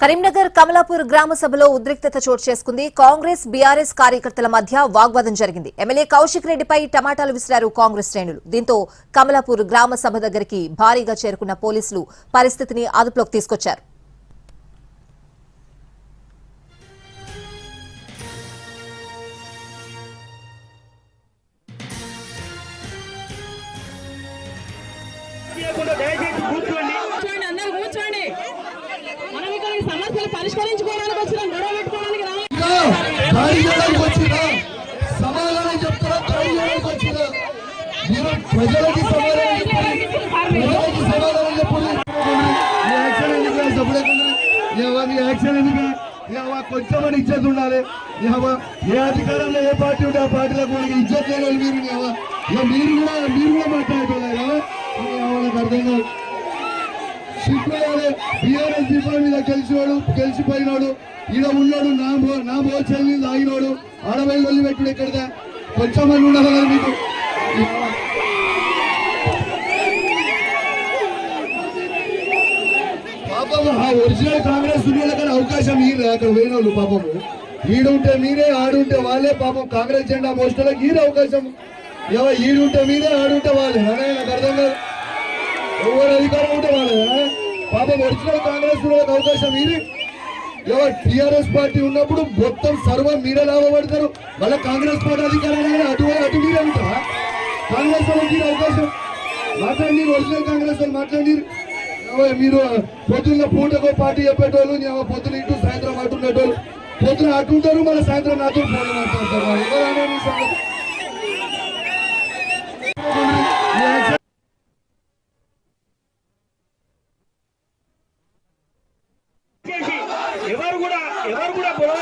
కరీంనగర్ కమలాపూర్ గ్రామ సభలో ఉద్రిక్తత చోటు చేసుకుంది. కాంగ్రెస్ బీఆర్ఎస్ కార్యకర్తల మధ్య వాగ్వాదం జరిగింది. ఎమ్మెల్యే కౌశిక్ రెడ్డిపై టమాటాలు విసిరారు కాంగ్రెస్ శ్రేణులు. దీంతో కమలాపూర్ గ్రామ సభ దగ్గరికి భారీగా చేరుకున్న పోలీసులు పరిస్థితిని అదుపులోకి తీసుకొచ్చారు. సమస్యలు పరిష్కరించుకోవడానికి వచ్చిన గొడవ పెట్టుకోవడానికి సమాధానం చెప్తారా? ప్రజలకి సమాధానం కొంచెమని ఇచ్చేది ఉండాలి. ఏ అధికారంలో ఏ పార్టీ ఉంటే ఆ పార్టీలకు ఇచ్చేది లేని మీరు కూడా మాట్లాడేటోళ్ళు నాకు అర్థం కాదు. సిగ్గుయాలి. బీఆర్ఎస్ దీపాల మీద గెలిచిపోయినాడు, ఈడ ఉన్నాడు, నా భోజనం తాగినాడు, ఆడవాళ్ళు వల్లి పెట్టుడు ఎక్కడిదా కొంచెం మంది ఉండాలి కదా మీకు. పాపము ఆ ఒరిజినల్ కాంగ్రెస్ దునియాలకన్నా అవకాశం ఈరు అక్కడ పోయినోళ్ళు. పాపము ఈడుంటే మీరే, ఆడుంటే వాళ్ళే. పాపం కాంగ్రెస్ జెండా మోస్టర్లకు ఈరు అవకాశం. ఈడుంటే మీరే, ఆడుంటే వాళ్ళే. నాకు అర్థం కాదు. ఎవరు అధికారం ఉంటే వాళ్ళే. పాపం ఒరిజినల్ కాంగ్రెస్ అవకాశం ఇది. ఎవరు టీఆర్ఎస్ పార్టీ ఉన్నప్పుడు మొత్తం సర్వం మీరే లాభపడతారు. మళ్ళీ కాంగ్రెస్ పార్టీ అధికారం అటు మీరే ఉంటారా? కాంగ్రెస్ వాళ్ళకి అవకాశం మాట్లాడి, ఒరిజినల్ కాంగ్రెస్ వాళ్ళు మాట్లాడి. మీరు పొద్దున్న పూటకో పార్టీ చెప్పేటోళ్ళు, పొద్దున ఇటు సాయంత్రం అటు ఉండేటోళ్ళు. పొద్దున అటు ఉంటారు, మళ్ళీ సాయంత్రం నాతో ఫోన్ మాట్లాడతారు. ఎవరు కూడా గొడవ